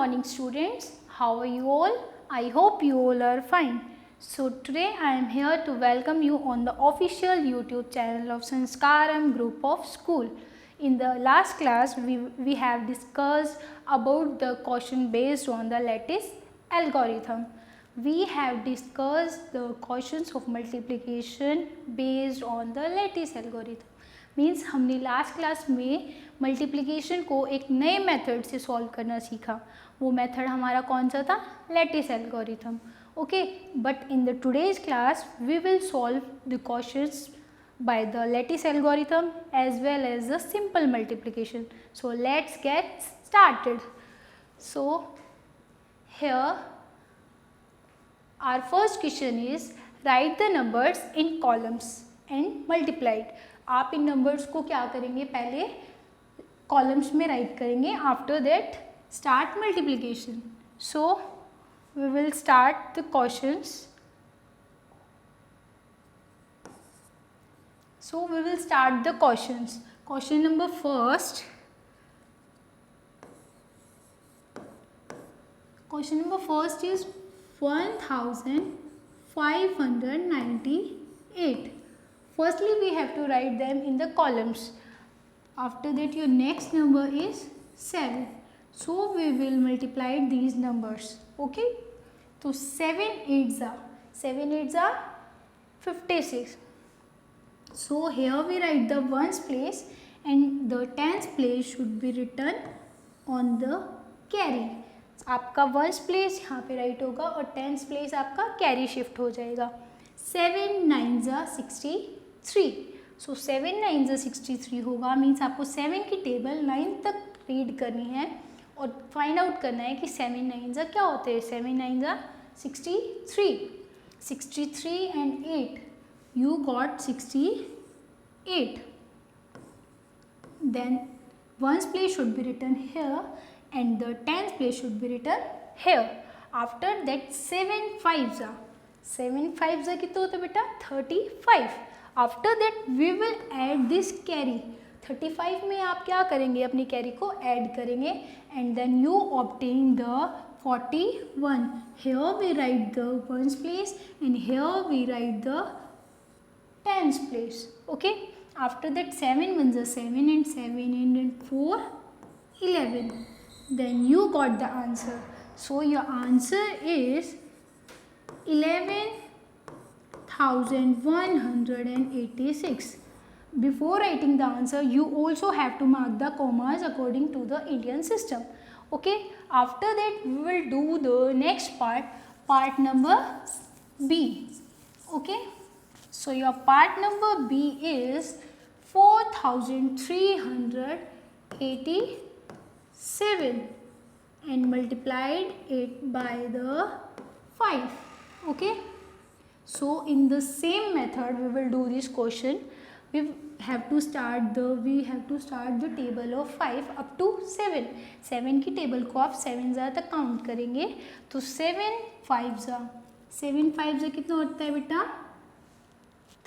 morning students. How are you all? I hope you all are fine. So today I am here to welcome you on the official YouTube channel of Sanskaram Group of School. In the last class we have discussed about the question based on the lattice algorithm. We have discussed the questions of multiplication based on the lattice algorithm. Means हमने last class में multiplication को एक नए method से solve करना सीखा. वो method हमारा कौन सा था? Lattice algorithm. Okay, but in the today's class we will solve the questions by the lattice algorithm as well as the simple multiplication. So let's get started. So here our first question is write the numbers in columns and multiply it. आप इन numbers को क्या करेंगे? पहले columns में write करेंगे. After that start multiplication. So we will start the questions. So we will start the questions. Question number first. Question number first is 1598. Firstly, we have to write them in the columns. After that, your next number is 7. So we will multiply these numbers. Okay. So 7 8s are 56. So here we write the ones place and the tens place should be written on the carry. आपका ones place यहाँ पे right होगा और tens place आपका carry shift हो जाएगा. 7 9s are 63. So 7 9s are 63 होगा. Means आपको 7 की टेबल 9 तक रीड करनी है और फाइंड आउट करना है कि 7 9s क्या होते हैं. 7 9s are 63. 63 and 8. You got 68. Then ones place should be written here and the tens place should be written here. After that 7 5s are. 7 5s are कितना होता है बेटा? 35. After that we will add this carry. 35 में आप क्या करेंगे? अपनी carry को ऐड करेंगे and then you obtain the 41. Here we write the ones place and here we write the tens place. Okay. After that 7 ones are 7 and 7 and 4 11. Then you got the answer. So your answer is 11,186. Before writing the answer, you also have to mark the commas according to the Indian system. Okay. After that we will do the next part number B. Okay. So your part number B is 4387 and multiplied it by the 5. Okay. So in the same method we will do this question. We have to start the table of 5 up to 7. 7 की table को आप 7 तक count करेंगे तो 7 5s कितना होता है बेटा?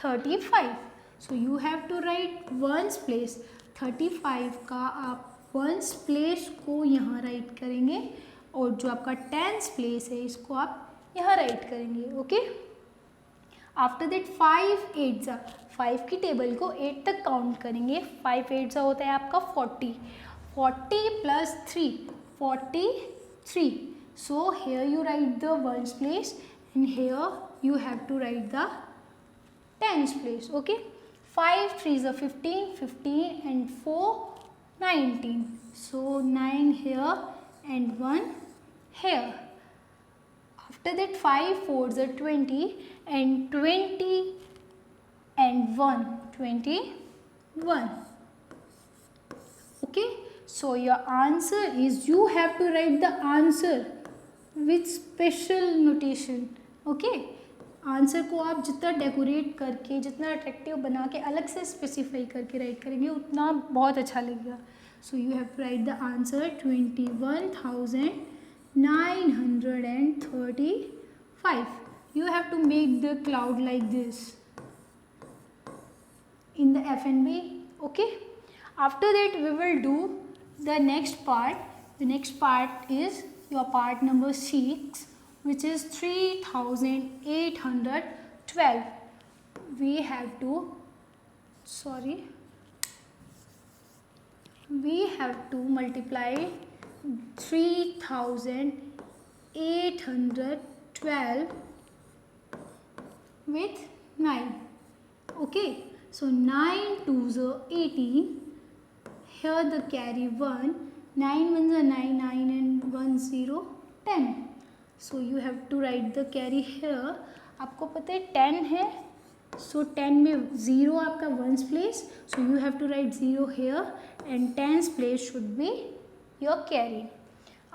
35. So you have to write ones place. 35 का आप ones place को यहाँ राइट करेंगे और जो आपका tens place है इसको आप यहाँ राइट करेंगे. Okay. After that 5 8s are. 5 की टेबल को 8 तक काउंट करेंगे. 5 8s होता है आपका 40. 40 plus 3 43. So here you write the ones place and here you have to write the tens place. Okay. 5 3s are 15 15 and 4 19. So 9 here and 1 here. After that 5 4s are 20 and 20 and 1 21. Okay. So your answer is, you have to write the answer with special notation. Okay. Answer को आप जितना decorate करके, जितना attractive बना के अलग से specify करके राइट करेंगे उतना बहुत अच्छा लगेगा. So you have to write the answer 21,935. You have to make the cloud like this in the FNB. Okay. After that we will do the next part. The next part is your part number 6, which is 3812. We have to multiply 3812 with 9. Okay, so 9 2s are 18. Here the carry 1. 9 1s are 9, 9 and 1 0, 10. So you have to write the carry here. आपको पता है 10 है, so 10 में 0 आपका 1's place, so you have to write 0 here and 10's place should be your carry.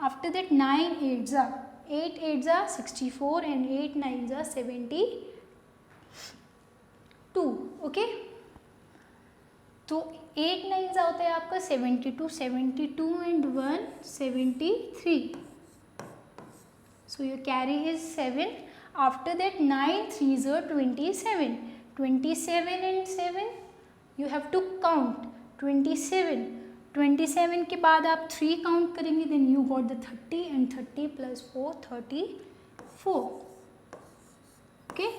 After that 9 8s are 8 8s are 64 and 8 9s are 72. Okay, तो 8 9s होता है आपका 72, 72 and 1 73. So your carry is 7. After that 9 3s are 27. 27 and 7 you have to count 27. 27 के बाद आप 3 count करेंगे, then you got the 30 and 30 plus 4 34. Okay,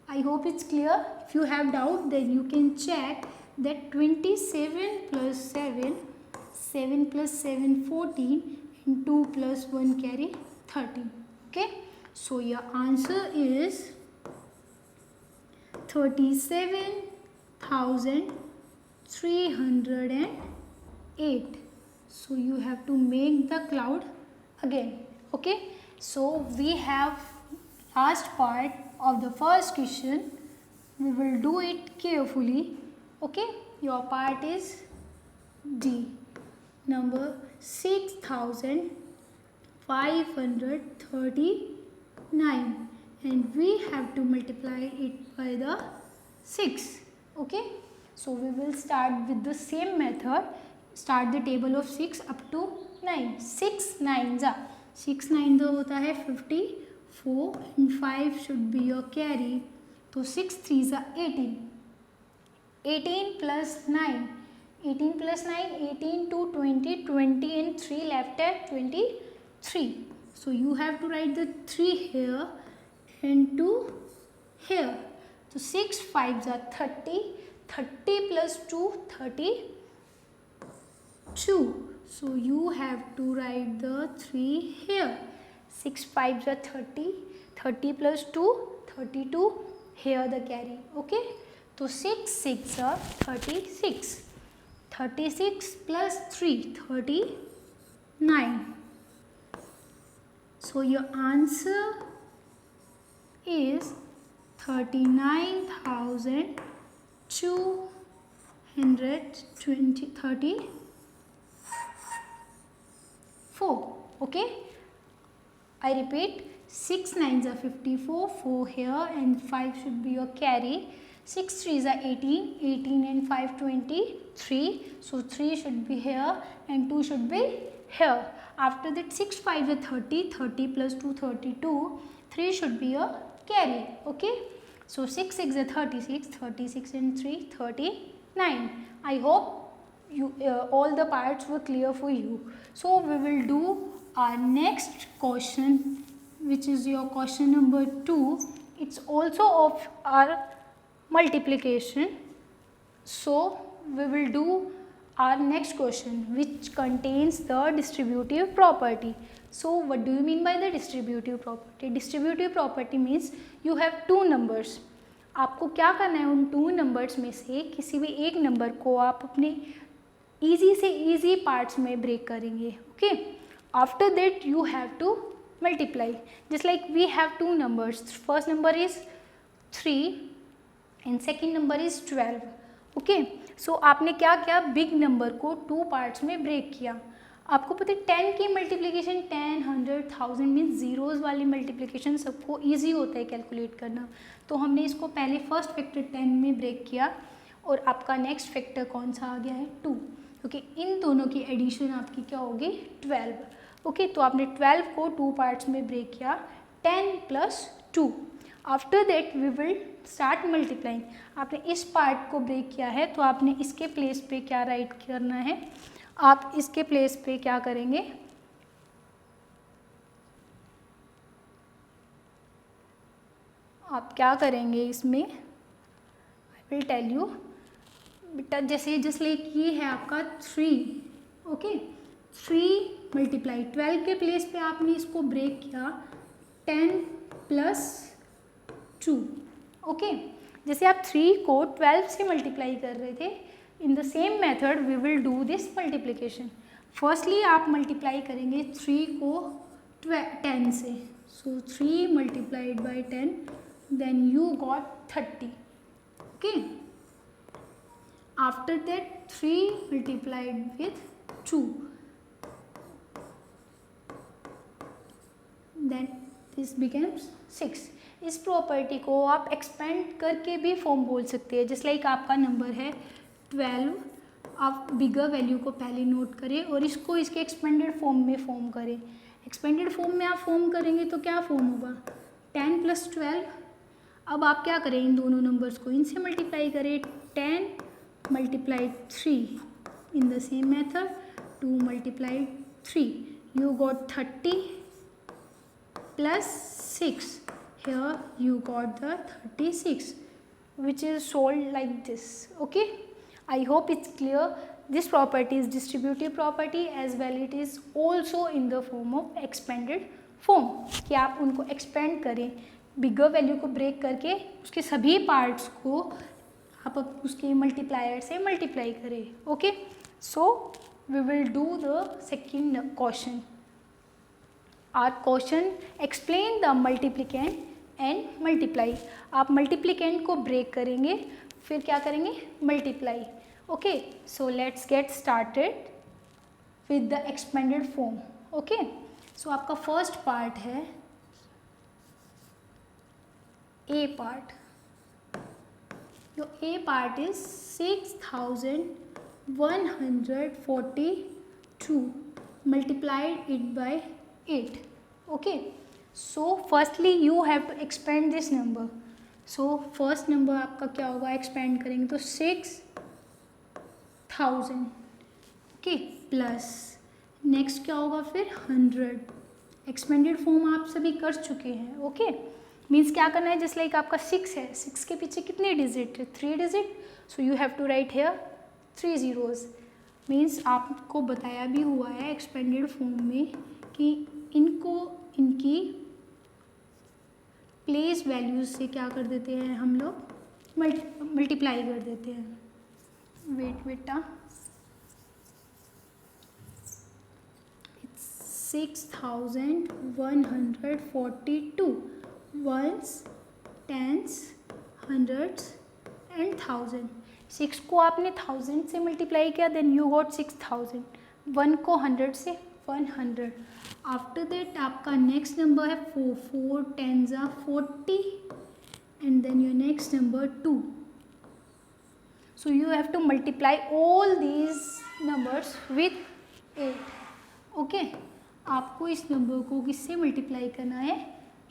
I hope it's clear. If you have doubt, then you can check that 27 plus 7, 7 plus 7 14 and 2 plus 1 carry 13. Okay, so your answer is 37,308. So you have to make the cloud again. Okay, so we have last part of the first question. We will do it carefully. Okay, your part is D, number 6539, and we have to multiply it by the 6. Okay, so we will start with the same method. Start the table of 6 up to 9. 6 9s are 6 9s होता है 54 and 5 should be your carry. तो 6 3s are 18. 18 plus 9, 18 plus 9, 18 to 20, 20 and 3 left at 23. So you have to write the 3 here and 2 here. So 6 5s are 30, 30 plus 2 32. So you have to write the 3 here. 6 5s are 30, 30 plus 2 32, here the carry. Okay, so 6 6 are 36, 36 plus 3 39. So your answer is 39,234. Okay, I repeat, 6 9s are 54, 4 here and 5 should be your carry. 6 3s are 18, 18 and 5 23, so 3 should be here and 2 should be here. After that 6 5 are 30, 30 plus 2 32, 3 should be your carry. Okay, so 6 6 are 36, 36 and 3 39. I hope you all the parts were clear for you. So we will do our next question, which is your question number 2. It's also of our multiplication. So we will do our next question, which contains the distributive property. So what do you mean by the distributive property? Distributive property means you have two numbers. आपको क्या करना है, उन 2 numbers में से किसी भी एक नंबर को आप अपने ईजी से ईजी पार्ट्स में ब्रेक करेंगे. Okay, after that you have to multiply. Just like we have 2 numbers. First number is 3 and second number is 12. Okay, so आपने क्या किया, बिग नंबर को 2 पार्ट्स में ब्रेक किया. आपको पता है 10 की मल्टीप्लिकेशन 10 100 1000 मीन्स जीरोज़ वाली मल्टीप्लिकेशन सबको इजी होता है कैलकुलेट करना. तो हमने इसको पहले फर्स्ट फैक्टर 10 में ब्रेक किया और आपका नेक्स्ट फैक्टर कौन सा आ गया है 2, क्योंकि इन दोनों की एडिशन आपकी क्या होगी 12. ओके, तो आपने 12 को 2 पार्ट्स में ब्रेक किया, 10 plus 2. After that we will start multiplying. आपने इस पार्ट को ब्रेक किया है तो आपने इसके प्लेस पे क्या राइट करना है, आप इसके प्लेस पे क्या करेंगे, आप क्या करेंगे इसमें, आई विल टेल यू बेटा। जैसे जस्ट लाइक ये है आपका 3, ओके, 3 मल्टीप्लाई 12 के प्लेस पे आपने इसको ब्रेक किया 10 प्लस 2, ओके। जैसे आप 3 को 12 से मल्टीप्लाई कर रहे थे, in the same method we will do this multiplication. Firstly आप मल्टीप्लाई करेंगे 3 को 10 से, so 3 multiplied by 10, then you got 30, okay. After that 3 multiplied with 2, then this becomes 6। इस प्रॉपर्टी को आप एक्सपेंड करके भी फॉर्म बोल सकते हैं। जस्ट लाइक आपका नंबर है 12, आप बिगर वैल्यू को पहले नोट करें और इसको इसके एक्सपेंडेड फॉर्म में फॉर्म करें। एक्सपेंडेड फॉर्म में आप फॉर्म करेंगे तो क्या फॉर्म होगा, 10 प्लस 12। अब आप क्या करें, इन दोनों नंबर्स को इनसे मल्टीप्लाई करें, 10 multiplied 3 in the same method, 2 multiplied 3, you got 30 plus 6. Here you got the 36, which is solved like this, okay. I hope it's clear. This property is distributive property as well. It is also in the form of expanded form, कि आप उनको expand करें, बिगर value को break करके उसके सभी parts को आप उसके मल्टीप्लायर से मल्टीप्लाई करें, okay. So we will do the second question. Our question explain the multiplicand and multiply. आप मल्टीप्लिकेंट को ब्रेक करेंगे, फिर क्या करेंगे, multiply, okay. So let's get started with the expanded form, okay. So आपका first part है A part. Your A part is 6142 multiplied it by 8. Okay. So firstly you have to expand this number. So first number आपका क्या होगा, expand करेंगे तो 6000. Okay. Plus next क्या होगा फिर 100. Expanded form आप सभी कर चुके हैं. Okay. मीन्स क्या करना है, जस्ट लाइक आपका 6 है, 6 के पीछे कितने डिजिट है, 3 digit, so you have to write here 3 zeros। Means आपको बताया भी हुआ है एक्सपेंडेड फॉर्म में कि इनको इनकी प्लेस वैल्यूज से क्या कर देते हैं हम लोग, मल्टीप्लाई कर देते हैं। वेट बेटा, 6142 ones, tens, hundreds and thousand। 6 को आपने 1000 से मल्टीप्लाई किया, देन यू गॉट 6000। 1 को 100 से 100। आफ्टर दैट आपका नेक्स्ट नंबर है 4, 4 10s are 40 and then your next number 2। So you have to multiply all these numbers with 8, okay. आपको इस नंबर को किससे मल्टीप्लाई करना है,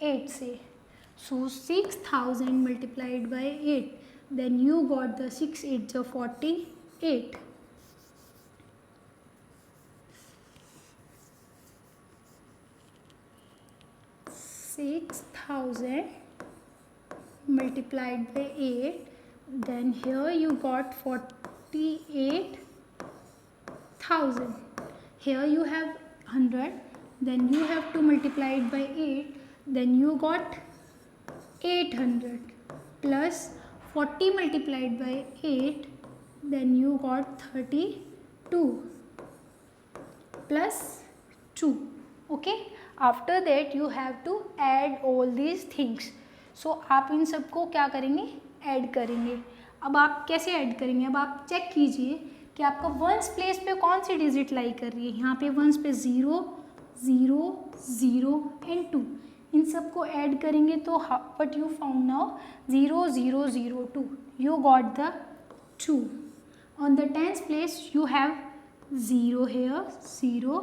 8 से। So 6000 multiplied by 8, then you got the 6 8s are 48. multiplied by 8, then here you got 48,000. Here you have 100, then you have to multiply it by 8, then you got 800 plus 40 multiplied by 8, then you got 32 plus 2, okay। after that you have to add all these things। so आप इन सबको क्या करेंगे, add करेंगे। अब आप कैसे add करेंगे, अब आप चेक कीजिए कि आपका वंस प्लेस पे कौन सी डिजिट लाई कर रही है। यहाँ पे वंस पे 0 0 0 एंड 2, इन सबको ऐड करेंगे तो what you found now 0 0 0 2, you got the 2। On the tens place you have 0 here 0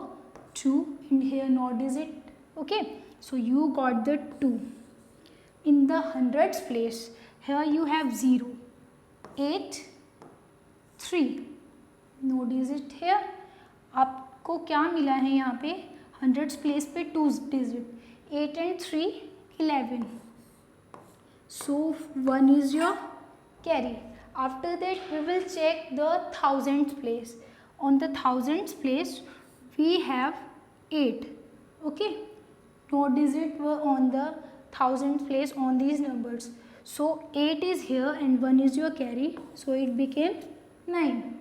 2 and here not digit, okay. So you got the 2। In the hundreds place here you have 0 8 3, no digit here. आपको क्या मिला है यहाँ पे, hundreds place पे 2 digit, 8 and 3 11। So 1 is your carry. After that we will check the thousandth place. On the thousandth place we have 8. Okay, no digit were on the thousandth place on these numbers. So 8 is here and 1 is your carry, so it became 9.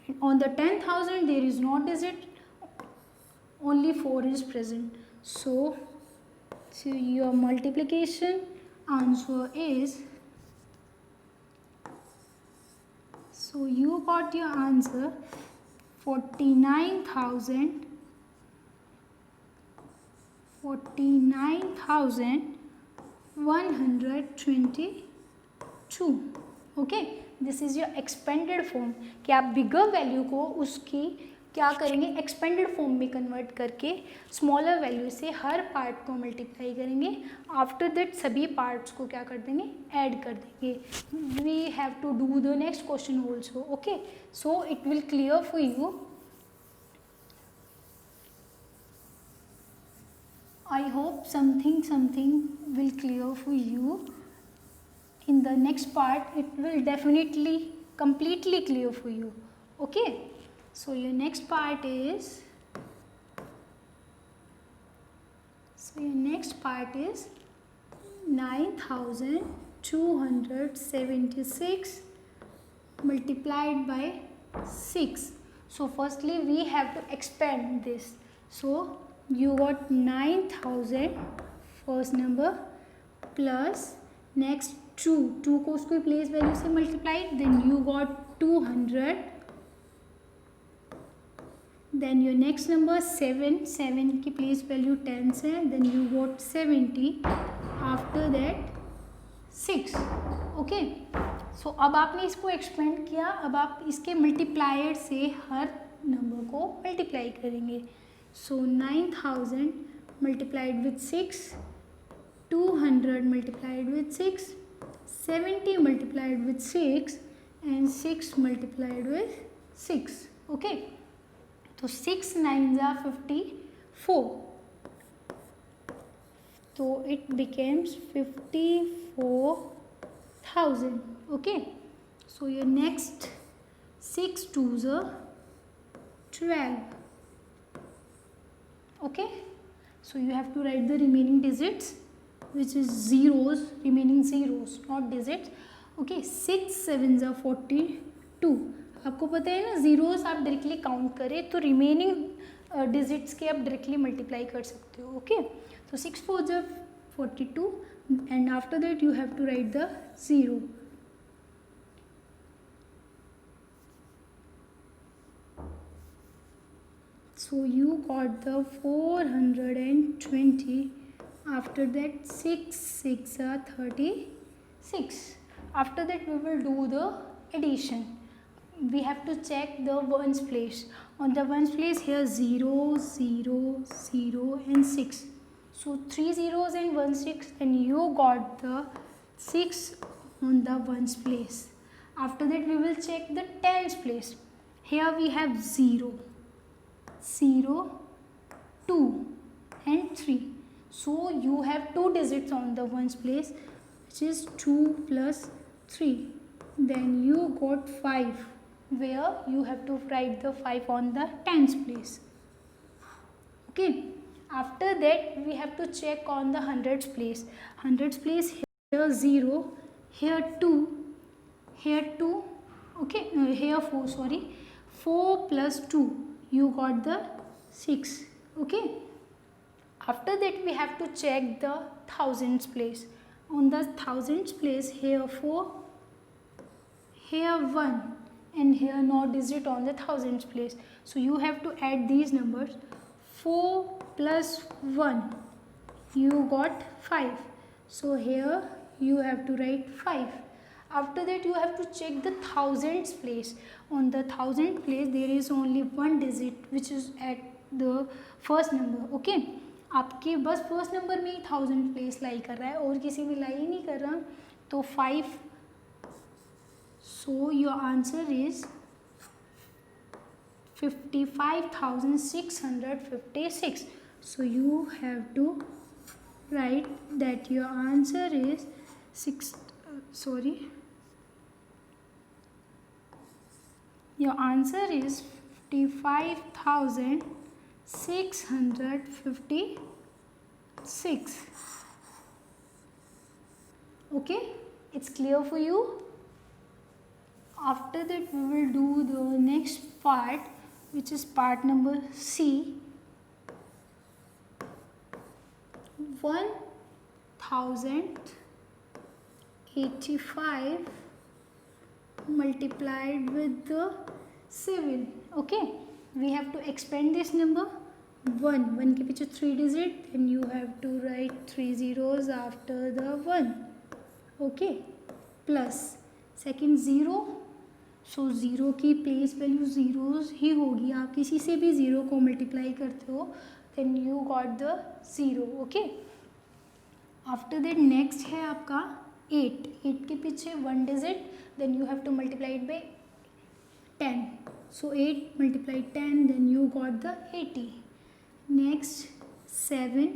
And on the 10,000 there is no digit, only 4 is present. So your multiplication answer is, so you got your answer 49,122. Okay, this is your expanded form कि आप bigger value को उसकी क्या करेंगे, expanded form में convert करके smaller value से हर पार्ट को मल्टीप्लाई करेंगे. आफ्टर दैट सभी पार्ट्स को क्या कर देंगे, ऐड कर देंगे. We have to do the next question also. Okay, so it will clear for you. I hope something will clear for you. In the next part it will definitely completely clear for you. Okay, so your next part is, so your next part is 9,276 multiplied by 6. So firstly we have to expand this. So you got 9,000 first number plus next 2 को उसको place value से multiply, then you got 200, then your next number 7 की place value 10 से, then you got 70, after that 6. Okay, so अब आपने इसको expand किया, अब आप इसके मल्टीप्लायर से हर नंबर को मल्टीप्लाई करेंगे. So 9,000 multiplied with 6, 200 multiplied with 6, 70 multiplied with 6 and 6 multiplied with 6. Okay, so 6 9s are 54. So it becomes 54,000. Okay, so your next 6 2s are 12. Okay, so you have to write the remaining digits, which is zeros, remaining zeros, not digits. Okay, 6 7s are 42. आपको पता है ना, zeros आप directly count करें तो remaining digits के आप directly multiply कर सकते हो. ओके, तो 6 4s are 42 and after that you have to write the 0. So you got the 420. After that 6 6 are 36. After that we will do the addition. We have to check the ones place. On the ones place here 0 0 0 and 6. So 3 zeros and 1 6, and you got the 6 on the ones place. After that we will check the tens place. Here we have 0 0 2 and 3. So you have 2 digits on the ones place, which is 2 plus 3. Then you got 5, where you have to write the 5 on the tens place. Okay, after that we have to check on the hundreds place. Hundreds place, here 0, here 2, here 2. Okay, no, here 4, sorry, 4 plus 2, you got the 6. Okay, after that we have to check the thousands place. On the thousands place, here 4, here 1 and here no digit on the thousands place. So you have to add these numbers. 4 plus 1, you got 5. So here you have to write 5. After that you have to check the thousands place. On the thousand place there is only one digit which is at the first number. Okay, आपके बस first number में ही 1000 place लाई कर रहा है और किसी में लाई नहीं कर रहा, तो 5. So your answer is 55,656. So you have to write that your answer is 6 sorry, your answer is 55,656. Okay, it's clear for you. After that we will do the next part, which is part number C. 1085 multiplied with the 7. Okay, we have to expand this number. 1 के पीछे 3 digit, then you have to write 3 zeros after the 1. Okay, plus second 0, so 0 की place value zeros ही होगी. आप किसी से भी 0 को multiply करते हो, then you got the 0. Okay, after that next है आपका 8. 8 के पीछे 1 digit, then you have to multiply it by 10. So 8 multiply 10, then you got the 80. Next 7,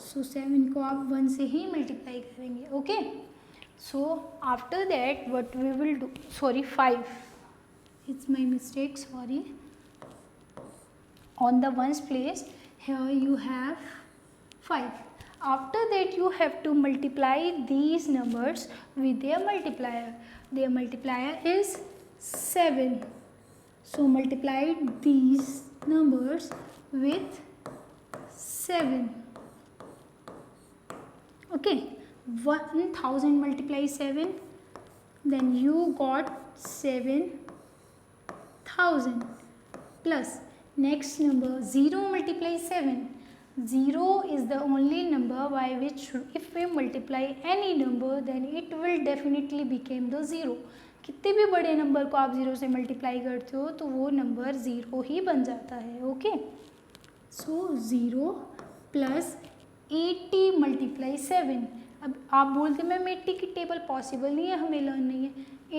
so 7 को आप 1 से ही मल्टीप्लाई करेंगे. Okay, so after that what we will do, sorry 5, it's my mistake, sorry. On the ones place here you have 5. After that you have to multiply these numbers with their multiplier. Their multiplier is 7. So multiply these numbers with 7. Okay, 1000 multiply 7, then you got 7000. Plus next number 0 multiply 7. 0 is the only number by which if we multiply any number then it will definitely become the 0. कितने भी बड़े number को आप 0 से multiply करते हो तो वो नंबर 0 ही बन जाता है. ओके, सो 0 प्लस 80 मल्टीप्लाई 7. अब आप बोलते हैं मैम 80 की टेबल पॉसिबल नहीं है, हमें लर्न नहीं है.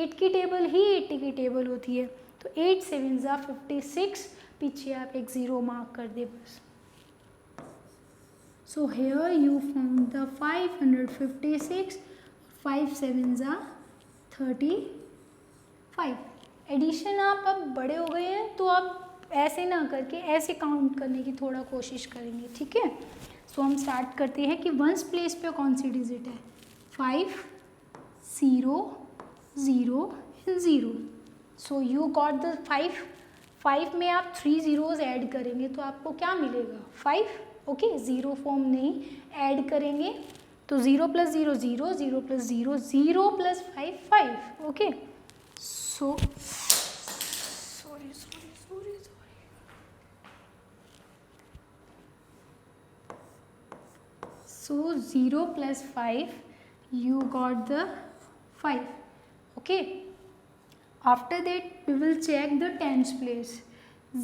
8 की टेबल ही 80 की टेबल होती है. तो 8 7 ज़ा 56, पीछे आप एक 0 मार्क कर दे बस. So here you found the 556. 5 7 are 35. Addition आप अब बड़े हो गए हैं तो आप ऐसे ना करके ऐसे काउंट करने की थोड़ा कोशिश करेंगे. ठीक है, सो हम स्टार्ट करते हैं कि वंस प्लेस पे कौन सी डिजिट है. 5 0 0 and 0. So you got the 5. 5 में आप 3 zeros ऐड करेंगे तो आपको क्या मिलेगा 5. ओके, 0 फॉर्म नहीं, ऐड करेंगे तो 0 plus 0 0, 0 plus 0 0 plus 5 5. Okay, so sorry sorry sorry sorry so 0 plus 5 you got the 5. Okay, after that we will check the tens place.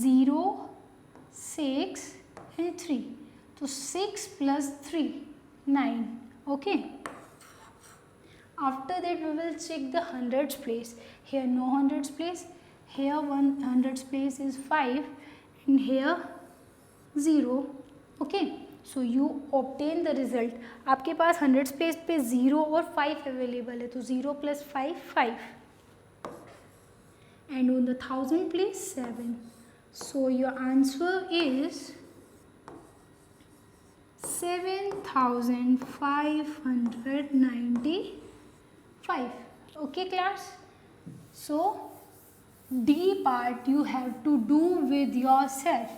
0 6 and 3. So 6 plus 3 9. Okay, after that we will check the hundreds place. Here no hundreds place, here 100s place is 5 and here 0. Okay, so you obtain the result. आपके पास hundreds place पे 0 और 5 available है तो 0 plus 5 5 and on the 1000 place 7. So your answer is 7595. Okay class, so D part you have to do with yourself.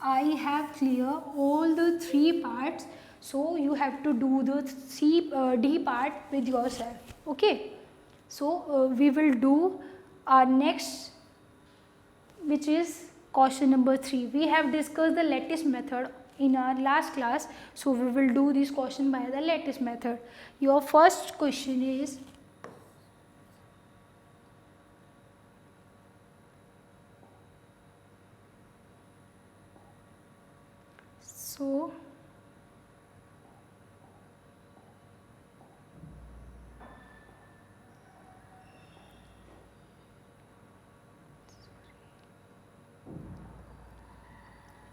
I have clear all the 3 parts, so you have to do the D part with yourself. Okay, so we will do our next, which is question number 3. We have discussed the lattice method in our last class, so we will do this question by the lattice method. Your first question is so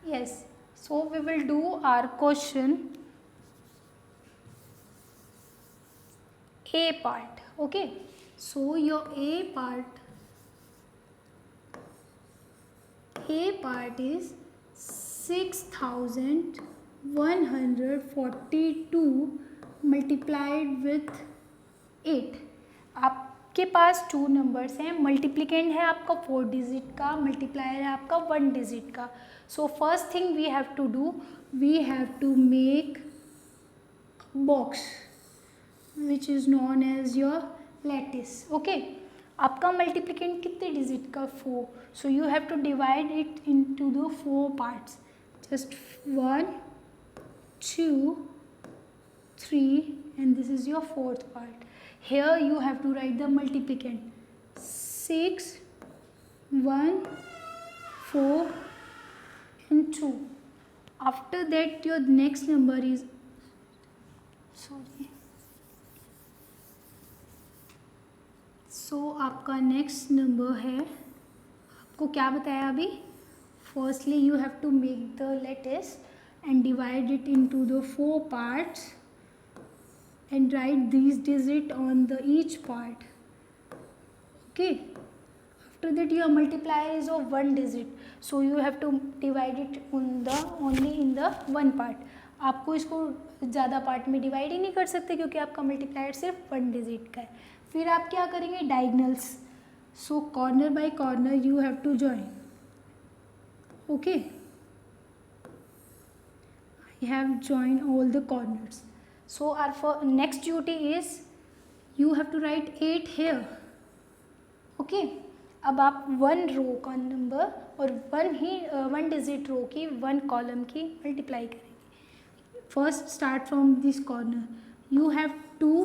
yes, so we will do our question A part. Okay, so your A part is 6142 multiplied with 8. आपके पास 2 numbers हैं, मल्टीप्लिकेंड है आपका 4 digit का, multiplier है आपका 1 digit का. So first thing we have to do, we have to make box which is known as your lattice. Okay, आपका multiplicand कितने डिजिट का 4. So you have to divide it into the 4 parts. Just 1 2 3 and this is your 4th part. Here you have to write the multiplicand. 6 1 4 and 2. After that your next number is so आपका next number है, आपको क्या बताया अभी. Firstly you have to make the lattice and divide it into the 4 parts and write these digits on the each part. Okay, after that your multiplier is of 1 digit, so you have to divide it on the only in the 1 part. आपको इसको ज़्यादा part में divide ही नहीं कर सकते क्योंकि आपका multiplier सिर्फ 1 डिजिट का है. फिर आप क्या करेंगे, diagonals. So corner by corner you have to join. Okay, I have joined all the corners. So our next duty is you have to write 8 here. Okay, अब आप 1 रो का नंबर और 1 डिजिट रो की 1 कॉलम की मल्टीप्लाई करेंगे. First start from this corner. You have 2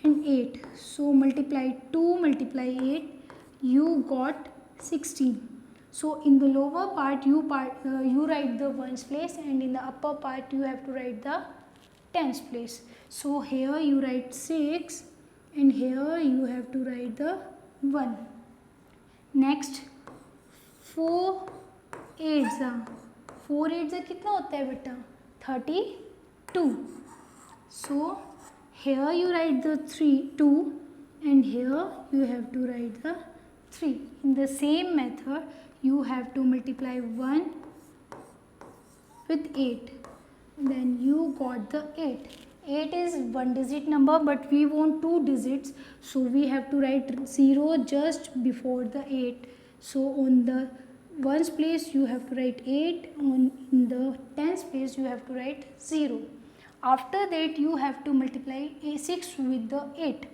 and 8. So multiply 2 multiply 8, you got 16. So in the lower part you write the ones place and in the upper part you have to write the tens place. So here you write 6 and here you have to write the 1. Next 4 8 कितना होता है बेटा, 32. So here you write the 2 and here you have to write the 3. In the same method you have to multiply 1 with 8, then you got the 8. 8 is 1 digit number but we want 2 digits, so we have to write 0 just before the 8. So on the ones place you have to write 8, in the tens place you have to write 0. After that you have to multiply 6 with the 8.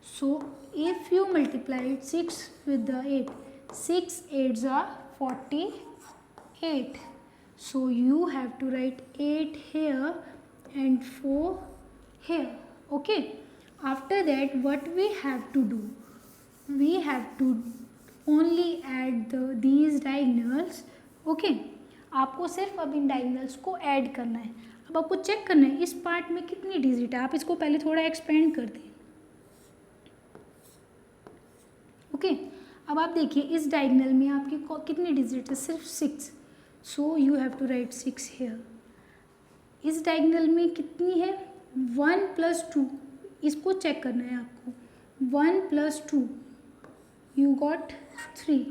So if you multiply 6 with the 8, 6 8s are 48. So you have to write 8 here and 4 here. Okay, after that what we have to do, we have to only add these diagonals. Okay, आपको सिर्फ अब इन diagonals को add करना है. अब आपको check करना है इस पार्ट में कितनी डिजिट है. आप इसको पहले थोड़ा एक्सपेंड कर दें. ओके, अब आप देखिए इस डायगनल में आपकी कितनी डिजिट है, सिर्फ 6. So you have to write 6 here. इस डायगनल में कितनी है, 1 + 2. इसको चेक करना है आपको. 1 + 2 यू गॉट 3.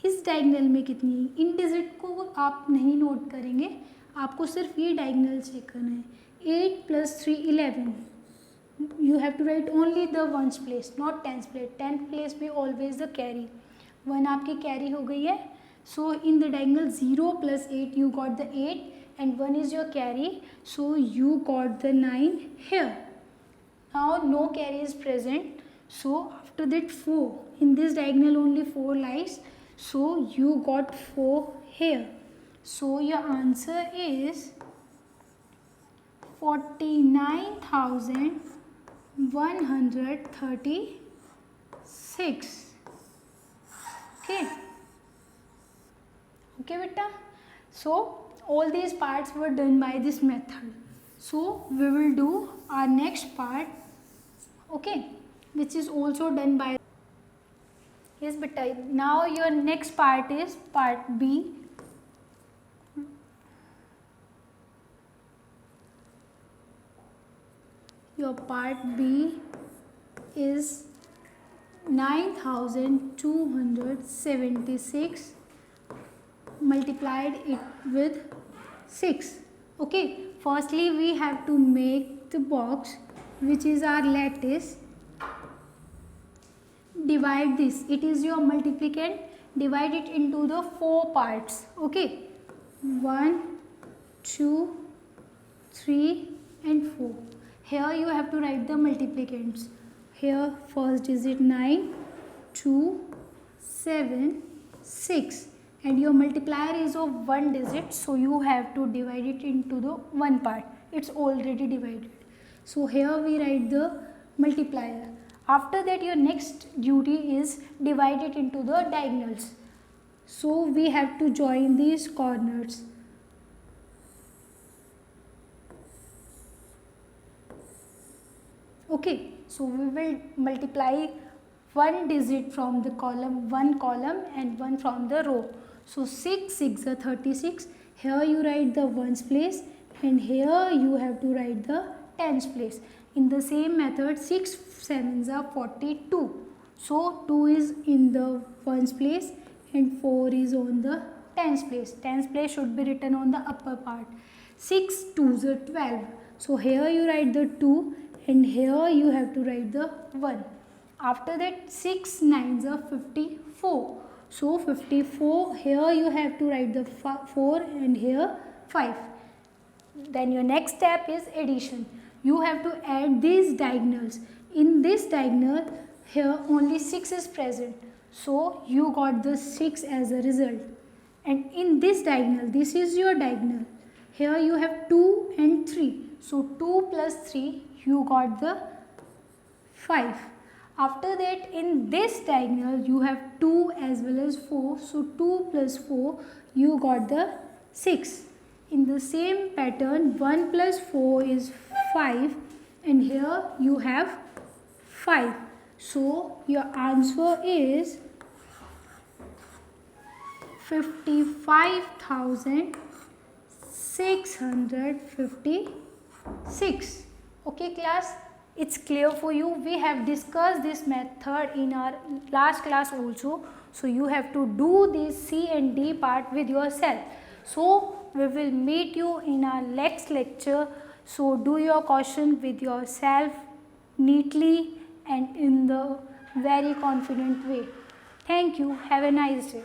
इस डायगनल में कितनी है, इन डिजिट को आप नहीं नोट करेंगे, आपको सिर्फ ये डायगनल चेक करना है. 8 + 3 11. You have to write only the ones place, not tens place. Tenth place में always the carry. 1 आपकी carry हो गई है. So in the diagonal 0 + 8 you got the 8 and 1 is your carry. So you got the 9 here. Now no carry is present. So after that 4. In this diagonal only 4 lies. So you got 4 here. So your answer is 49,136. Okay beta. So all these parts were done by this method. So we will do our next part, okay, which is also done by. Yes beta, now your next part is part B. your part B is 9276 multiplied it with 6. Okay, firstly we have to make the box which is our lattice. Divide this, it is your multiplicand, divide it into the 4 parts. Okay, 1, 2, 3 and 4. Here you have to write the multiplicands. Here first digit 9, 2, 7, 6, and your multiplier is of 1 digit, so you have to divide it into the 1 part. It's already divided. So here we write the multiplier. After that your next duty is divide it into the diagonals. So we have to join these corners. Okay, so we will multiply 1 digit from the column, 1 column and 1 from the row. So 6 6 are 36. Here you write the ones place and here you have to write the tens place. In the same method 6 7s are 42. So 2 is in the ones place and 4 is on the tens place. Tens place should be written on the upper part. 6 2s are 12. So here you write the 2 and here you have to write the 1. After that 6 9s are 54. So 54, here you have to write the 4 and here 5. Then your next step is addition. You have to add these diagonals. In this diagonal, here only 6 is present. So you got the 6 as a result. And in this diagonal, this is your diagonal. Here you have 2 and 3. So 2 plus 3, you got the 5. After that, in this diagonal, you have 2 as well as 4. So 2 plus 4, you got the 6. In the same pattern, 1 plus 4 is 5 and here you have 5. So your answer is 55,656. Okay class, it's clear for you. We have discussed this method in our last class also. So you have to do this C and D part with yourself. So we will meet you in our next lecture. So do your question with yourself neatly and in the very confident way. Thank you. Have a nice day.